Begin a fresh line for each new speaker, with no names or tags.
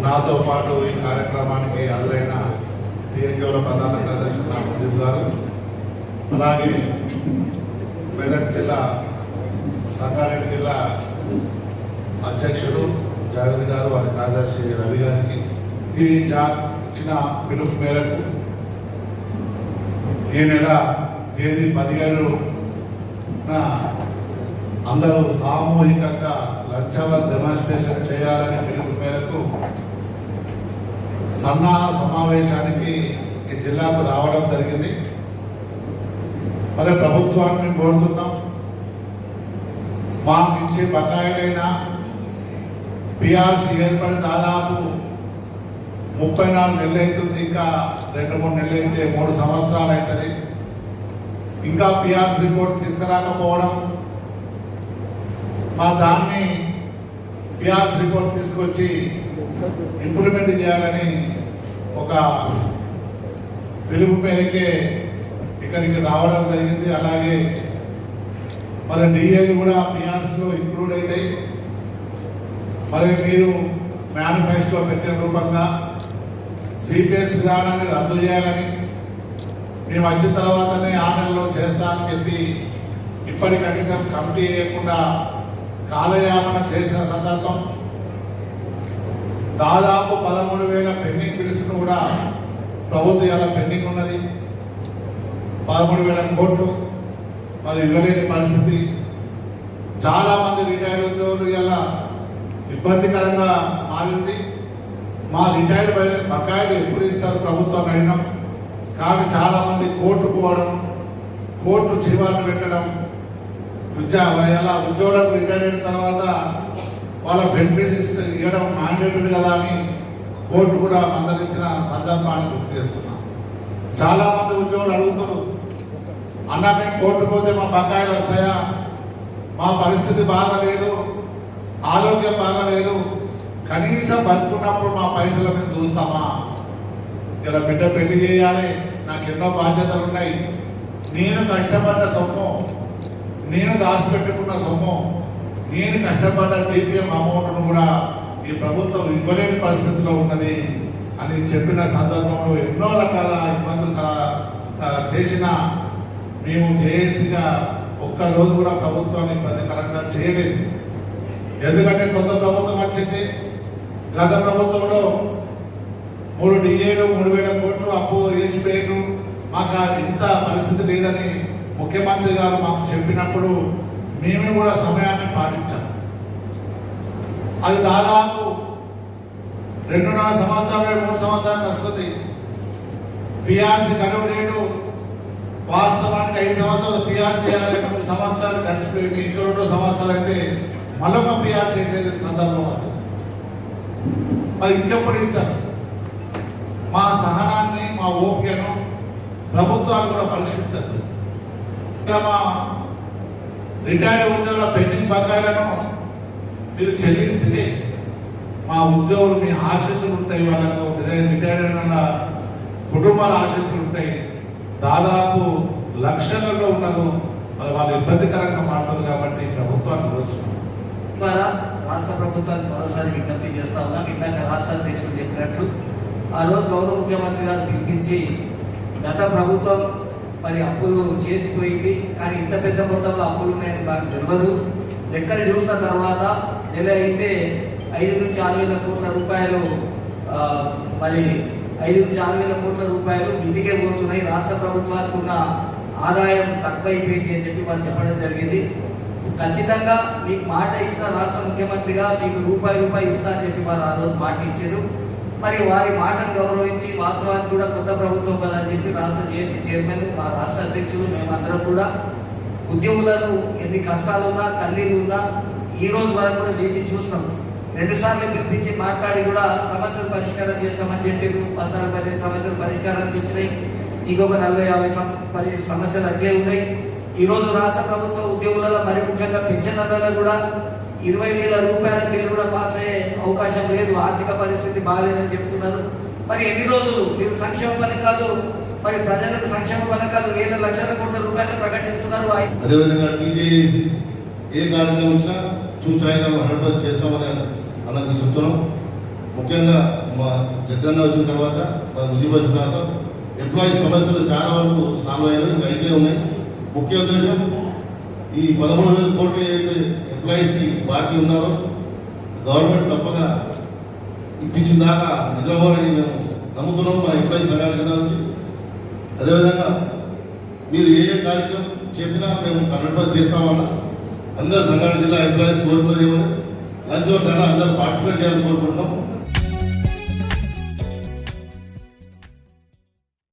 నాతో పాటు ఈ కార్యక్రమానికి హాజరైన టీఎన్జిఓల ప్రధాన కార్యదర్శి రామజీవ్ గారు, అలాగే మెదక్ జిల్లా సంగారెడ్డి జిల్లా అధ్యక్షుడు జావేద్ గారు, వారి కార్యదర్శి రవి గారికి ఈ ఇచ్చిన పిలుపు మేరకు ఈ నెల తేదీ 17న అందరూ సామూహికంగా లంచ్ అవర్ డెమాన్స్ట్రేషన్ చేయాలని పిలుపు మేరకు సన్నాహ సమావేశానికి ఈ జిల్లాకు రావడం జరిగింది. మరి ప్రభుత్వాన్ని మేము కోరుతున్నాం, మాకు ఇచ్చే బకాయిలైన పిఆర్సీ ఏర్పడి దాదాపు 34 నెలలు అవుతుంది. ఇంకా 2-3 నెలలు అయితే 3 సంవత్సరాలు అవుతుంది. ఇంకా పిఆర్సీ రిపోర్ట్ తీసుకురాకపోవడం, మా దాన్ని పిఆర్సీ రిపోర్ట్ తీసుకొచ్చి ఇంప్లిమెంట్ చేయాలని ఒక పిలుపు మేరకే ఇక్కడికి రావడం జరిగింది. అలాగే మరి డిఏలు కూడా పిఆర్సీలో ఇంక్లూడ్ అవుతాయి. మరి మీరు మేనిఫెస్టో పెట్టిన రూపంగా సిపిఎస్ విధానాన్ని రద్దు చేయాలని, మేము వచ్చిన తర్వాతనే 6 నెలల్లో చేస్తామని చెప్పి ఇప్పటి కనీసం కమిటీ వేయకుండా కాలయాపన చేసిన సందర్భం. దాదాపు 13,000 పెండింగ్ బిల్స్ను కూడా ప్రభుత్వం ఇలా పెండింగ్ ఉన్నది. 13,000 కోట్లు మరి ఇవ్వలేని పరిస్థితి. చాలామంది రిటైర్డ్ ఉద్యోగులు ఇలా ఇబ్బందికరంగా మారింది. మా రిటైర్డ్ బకాయిలు ఎప్పుడు ఇస్తారు ప్రభుత్వం అయినాం, కానీ చాలామంది కోర్టు పోవడం, కోర్టు చివాట్లు పెట్టడం, ఇలా ఉద్యోగులకు రిటైర్డ్ అయిన తర్వాత వాళ్ళ బెనిఫిట్స్ ఇవ్వడం మ్యాండేటరీ కదా అని కోర్టు కూడా మందలించిన సందర్భాన్ని గుర్తు చేస్తున్నాం. చాలామంది ఉద్యోగులు అడుగుతారు, అన్న మేము కోర్టుకు పోతే మా బకాయిలు వస్తాయా, మా పరిస్థితి బాగాలేదు, ఆరోగ్యం బాగాలేదు, కనీసం బతుకున్నప్పుడు మా పైసలు మేము చూస్తామా? ఇలా బిడ్డ పెళ్లి చేయాలి, నాకు ఎన్నో బాధ్యతలు ఉన్నాయి, నేను కష్టపడ్డ సొమ్ము, నేను దాచిపెట్టుకున్న సొమ్ము, నేను కష్టపడ్డ జీపీఎం అమౌంట్ను కూడా ఈ ప్రభుత్వం ఇవ్వలేని పరిస్థితిలో ఉన్నది అని చెప్పిన సందర్భంలో ఎన్నో రకాల ఇబ్బందులు చేసిన మేము జేఏసీగా ఒక్కరోజు కూడా ప్రభుత్వాన్ని ఇబ్బందికరంగా చేయలేదు. ఎందుకంటే కొత్త ప్రభుత్వం వచ్చింది. గత ప్రభుత్వంలో 3 డిఏలు 3,000 కోట్లు అప్పు వేసిపోయారు. మాకు ఇంత పరిస్థితి లేదని ముఖ్యమంత్రి గారు మాకు చెప్పినప్పుడు మేము కూడా సమయాన్ని పాటించాం. అది దాదాపు 2.5 సంవత్సరాలు 3 సంవత్సరాలకు వస్తుంది. పిఆర్సీ గడువు డేటు వాస్తవానికి 5 సంవత్సరాలు పిఆర్సీ 2 సంవత్సరాలు గడిచిపోయింది. ఇంకా 2 సంవత్సరాలు అయితే మళ్ళొక పిఆర్సీ చేసే సందర్భం వస్తుంది. మరి ఇంకెప్పుడు ఇస్తారు? మా సహనాన్ని, మా ఓపికను ప్రభుత్వాలు కూడా పరీక్షించద్దు. ఇలా మా రిటైర్డ్ ఉద్యోగుల పెండింగ్ బకాయిలను మీరు చెల్లిస్తే మా ఉద్యోగులు, మీ ఆశీస్సులు ఉంటాయి, వాళ్ళకు రిటైర్డ్ అయిన కుటుంబాల ఆశీస్సులు ఉంటాయి. దాదాపు లక్షలలో ఉన్నను మరి వాళ్ళు ఇబ్బందికరంగా మారుతారు. కాబట్టి ప్రభుత్వాన్ని కోరుచున్నాం
ద్వారా రాష్ట్ర ప్రభుత్వానికి మరోసారి విజ్ఞప్తి చేస్తా ఉన్నాం. ఇందాక రాష్ట్ర అధ్యక్షులు చెప్పినట్లు ఆ రోజు గౌరవ ముఖ్యమంత్రి గారు పిలిపించి గత ప్రభుత్వం మరి అప్పులు చేసిపోయింది, కానీ ఇంత పెద్ద మొత్తంలో అప్పులు ఉన్నాయని నాకు తెలియదు. లెక్కలు చూసిన తర్వాత నెల అయితే 5-6 వేల కోట్ల రూపాయలు మరి 5-6 వేల కోట్ల రూపాయలు మితికే పోతున్నాయి. రాష్ట్ర ప్రభుత్వానికి ఉన్న ఆదాయం తక్కువైపోయింది అని చెప్పి వాళ్ళు చెప్పడం జరిగింది. ఖచ్చితంగా మీకు మాట ఇచ్చిన రాష్ట్ర ముఖ్యమంత్రిగా మీకు రూపాయి ఇస్తా అని చెప్పి వారు ఆ రోజు మాట ఇచ్చారు. మరి వారి మాటను గౌరవించి వాస్తవానికి కూడా కొత్త ప్రభుత్వం కదా అని చెప్పి రాష్ట్ర జేఏసీ చైర్మన్, మా రాష్ట్ర అధ్యక్షులు, మేమందరం కూడా ఉద్యోగులను ఎన్ని కష్టాలున్నా కన్నీళ్ళున్నా ఈ రోజు వరకు కూడా వేచి చూసినాం. 2 సార్లు పిలిపించి మాట్లాడి కూడా సమస్యలు పరిష్కారం చేస్తామని చెప్పారు. 14-15 సమస్యలు పరిష్కారానికి వచ్చినాయి. ఇంకొక 40-50 సమస్యలు అట్లే ఉన్నాయి. ఈరోజు రాష్ట్ర ప్రభుత్వ ఉద్యోగులలో మరి ముఖ్యంగా పెన్షనర్లలో కూడా 20,000 రూపాయల బిల్లు కూడా పాస్ అయ్యే అవకాశం లేదు. ఆర్థిక పరిస్థితి బాగాలేదని చెప్తున్నారు. మరి ఎన్ని రోజులు మీరు సంక్షేమ పథకాలు, మరి ప్రజలకు సంక్షేమ పథకాలు 1,00,00,000 కోట్ల రూపాయలు ప్రకటిస్తున్నారు.
అదేవిధంగా టీజేఏసీ
ఏ కార్యక్రమం ఇచ్చినా చూచాయిగా 100% చేస్తామని అన్నకు చెప్తున్నాం. ముఖ్యంగా మా జగన్న వచ్చిన తర్వాత మా ముజీబ్ వచ్చిన తర్వాత ఎంప్లాయీస్ సమస్యలు చాలా వరకు సాల్వ్ అయినాయి, ఇంకా అయితే ఉన్నాయి. ముఖ్య ఉద్దేశం ఈ 13,000 కోట్లు ఏదైతే ఎంప్లాయీస్కి బాకీ ఉన్నారో గవర్నమెంట్ తప్పక ఇప్పించిన దాకా నిద్రపోవాలని మేము నమ్ముతున్నాం మా ఎంప్లాయీస్ సంఘాల జిల్లా నుంచి. అదేవిధంగా మీరు ఏ కార్యక్రమం చెప్పినా మేము 100% చేస్తామన్నా అందరు సంఘాల జిల్లా ఎంప్లాయీస్ కోరుకునేది ఏమని లంచ్ అవర్ అందరూ పార్టిసిపేట్ చేయాలని కోరుకుంటున్నాం.